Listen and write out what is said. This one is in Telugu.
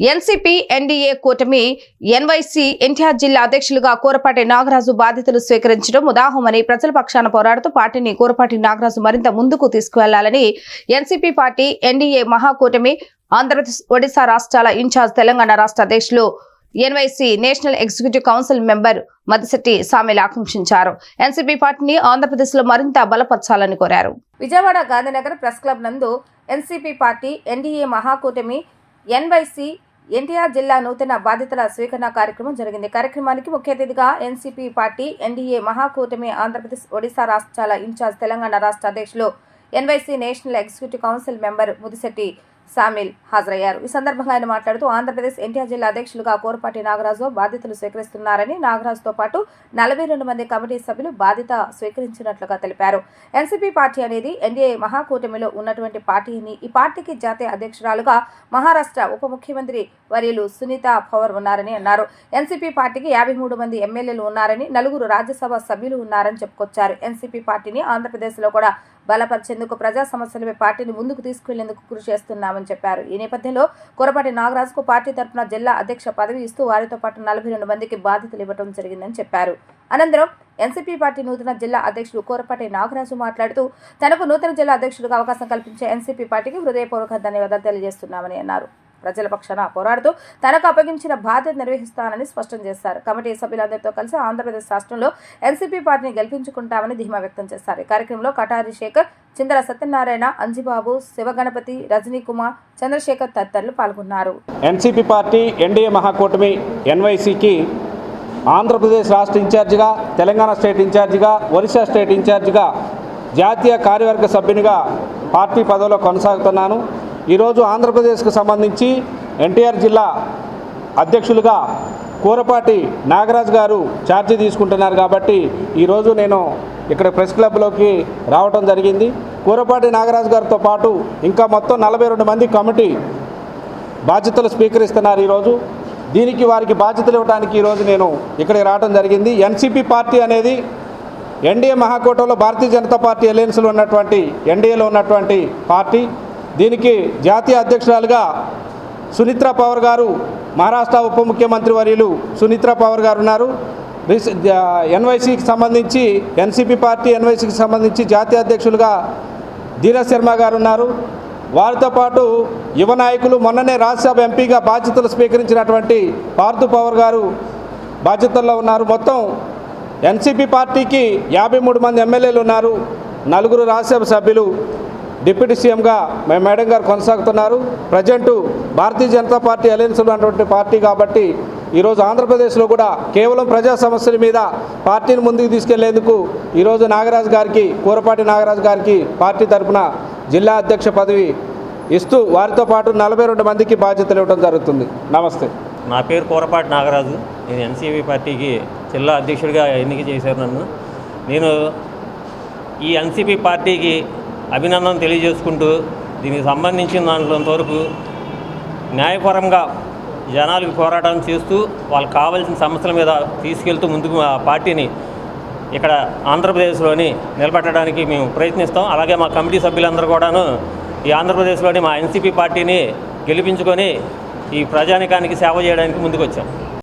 ఎన్సీపీ ఎన్డీఏ కూటమి ఎన్వైసీ ఎన్టీఆర్ జిల్లా అధ్యక్షులుగా కూరపాటి నాగరాజు బాధ్యతలు స్వీకరించడం ఉదాహమని ప్రజల పక్షాన పోరాడుతూ పార్టీని కూరపాటి నాగరాజు మరింత ముందుకు తీసుకువెళ్లాలని ఎన్సీపీ పార్టీ ఎన్డీఏ మహాకూటమి ఆంధ్రప్రదేశ్ ఒడిశా రాష్ట్రాల ఇన్ఛార్జ్ తెలంగాణ రాష్ట్ర అధ్యక్షులు NYC national executive council member Madisetti Samuel ఆకాంక్షించారు. ఎన్సీపీ పార్టీని ఆంధ్రప్రదేశ్ లో మరింత బలపరచాలని కోరారు. విజయవాడ గాంధీనగర్ ప్రెస్ క్లబ్ నందు ఎన్సీపీ పార్టీ ఎన్డీఏ మహాకూటమి ఎన్వైసీ ఎన్టీఆర్ జిల్లా నూతన బాధ్యతల స్వీకరణ కార్యక్రమం జరిగింది. కార్యక్రమానికి ముఖ్య అతిథిగా ఎన్సీపీ పార్టీ ఎన్డీఏ మహాకూటమి ఆంధ్రప్రదేశ్ ఒడిశా రాష్ట్రాల ఇన్ఛార్జ్ తెలంగాణ రాష్ట్ర అధ్యక్షులు NYC national executive council member Mudishetti Samel హాజరయ్యారు. ఈ సందర్భంగా ఆయన మాట్లాడుతూ ఆంధ్రప్రదేశ్ ఎన్టీఆర్ జిల్లా అధ్యక్షులుగా కూరపాటి నాగరాజు బాధ్యతలు స్వీకరిస్తున్నారని, నాగరాజుతో పాటు 42 మంది కమిటీ సభ్యులు బాధ్యత స్వీకరించినట్లుగా తెలిపారు. ఎన్సీపీ పార్టీ అనేది ఎన్డీఏ మహాకూటమిలో ఉన్నటువంటి పార్టీ అని, ఈ పార్టీకి జాతీయ అధ్యక్షురాలుగా మహారాష్ట్ర ఉప ముఖ్యమంత్రి వర్యులు సునీతా పవార్ ఉన్నారని అన్నారు. ఎన్సీపీ పార్టీకి 53 మంది ఎమ్మెల్యేలు ఉన్నారని, 4 రాజ్యసభ సభ్యులు ఉన్నారని చెప్పుకొచ్చారు. ఎన్సీపీ పార్టీని ఆంధ్రప్రదేశ్లో కూడా బలపరిచేందుకు ప్రజా సమస్యలపై పార్టీని ముందుకు తీసుకెళ్లేందుకు కృషి చేస్తున్నామని చెప్పారు. ఈ నేపథ్యంలో కూరపాటి నాగరాజుకు పార్టీ తరఫున జిల్లా అధ్యక్ష పదవి ఇస్తూ వారితో పాటు 42 మందికి బాధ్యతలు ఇవ్వడం జరిగిందని చెప్పారు. అనంతరం ఎన్సీపీ పార్టీ నూతన జిల్లా అధ్యక్షుడు కూరపాటి నాగరాజు మాట్లాడుతూ తనకు నూతన జిల్లా అధ్యక్షుడిగా అవకాశం కల్పించే ఎన్సీపీ పార్టీకి హృదయపూర్వక ధన్యవాదాలు తెలియజేస్తున్నామని అన్నారు. ప్రజల పక్షాన పోరాడుతూ తనకు అప్పగించిన బాధ్యత నిర్వహిస్తానని స్పష్టం చేశారు. కమిటీ సభ్యులందరితో కలిసి ఆంధ్రప్రదేశ్ రాష్ట్రంలో ఎన్సీపీ పార్టీని గెలిపించుకుంటామని ధీమా వ్యక్తం చేశారు. ఈ కార్యక్రమంలో కటారి శేఖర్, చిందర సత్యనారాయణ, అంజిబాబు, శివగణపతి, రజనీ కుమార్, చంద్రశేఖర్ తదితరులు పాల్గొన్నారు. ఎన్సీపీ పార్టీ ఎన్డీఏ మహాకూటమి ఎన్వైసీకి ఆంధ్రప్రదేశ్ రాష్ట్ర ఇన్ఛార్జిగా, తెలంగాణ స్టేట్ ఇన్ఛార్జిగా, ఒరిస్సా స్టేట్ ఇన్ఛార్జిగా, జాతీయ కార్యవర్గ సభ్యునిగా పార్టీ పదవిలో కొనసాగుతున్నాను. ఈరోజు ఆంధ్రప్రదేశ్కు సంబంధించి ఎన్టీఆర్ జిల్లా అధ్యక్షులుగా కూరపాటి నాగరాజు గారు ఛార్జీ తీసుకుంటున్నారు కాబట్టి ఈరోజు నేను ఇక్కడ ప్రెస్ క్లబ్లోకి రావడం జరిగింది. కూరపాటి నాగరాజు గారితో పాటు ఇంకా మొత్తం 42 మంది కమిటీ బాధ్యతలు స్వీకరిస్తున్నారు. ఈరోజు దీనికి వారికి బాధ్యతలు ఇవ్వడానికి ఈరోజు నేను ఇక్కడికి రావడం జరిగింది. ఎన్సీపీ పార్టీ అనేది ఎన్డీఏ మహాకూటమిలో భారతీయ జనతా పార్టీ అలయన్స్లో ఉన్నటువంటి ఎన్డీఏలో ఉన్నటువంటి పార్టీ. దీనికి జాతీయ అధ్యక్షురాలుగా సునీతా పవార్ గారు, మహారాష్ట్ర ఉప ముఖ్యమంత్రి వర్యులు సునీతా పవార్ గారు ఉన్నారు. ఎన్వైసీకి సంబంధించి ఎన్సీపీ పార్టీ ఎన్వైసీకి సంబంధించి జాతీయ అధ్యక్షులుగా ధీరజ్ శర్మ గారు ఉన్నారు. వారితో పాటు యువ నాయకులు మొన్ననే రాజ్యసభ ఎంపీగా బాధ్యతలు స్వీకరించినటువంటి పార్థు పవార్ గారు బాధ్యతల్లో ఉన్నారు. మొత్తం ఎన్సీపీ పార్టీకి 53 మంది ఎమ్మెల్యేలు ఉన్నారు. 4 రాజ్యసభ సభ్యులు, డిప్యూటీ సీఎంగా మేడం గారు కొనసాగుతున్నారు. ప్రజెంటు భారతీయ జనతా పార్టీ అలయన్స్లో ఉన్నటువంటి పార్టీ కాబట్టి ఈరోజు ఆంధ్రప్రదేశ్లో కూడా కేవలం ప్రజా సమస్యల మీద పార్టీని ముందుకు తీసుకెళ్లేందుకు ఈరోజు నాగరాజు గారికి, కూరపాటి నాగరాజు గారికి పార్టీ తరఫున జిల్లా అధ్యక్ష పదవి ఇస్తూ వారితో పాటు 42 మందికి బాధ్యతలు ఇవ్వడం జరుగుతుంది. నమస్తే. నా పేరు కూరపాటి నాగరాజు. నేను ఎన్సీపీ పార్టీకి జిల్లా అధ్యక్షుడిగా ఎన్నిక చేశారు నన్ను. నేను ఈ ఎన్సీపీ పార్టీకి అభినందన తెలియజేసుకుంటూ దీనికి సంబంధించిన దాంట్లోంతవరకు న్యాయపరంగా జనాలకు పోరాటం చేస్తూ వాళ్ళకి కావాల్సిన సమస్యల మీద తీసుకెళ్తూ ముందుకు ఆ పార్టీని ఇక్కడ ఆంధ్రప్రదేశ్లోని నిలబెట్టడానికి మేము ప్రయత్నిస్తాం. అలాగే మా కమిటీ సభ్యులందరూ కూడాను ఈ ఆంధ్రప్రదేశ్లోని మా ఎన్సీపీ పార్టీని గెలిపించుకొని ఈ ప్రజానికానికి సేవ చేయడానికి ముందుకు వచ్చాం.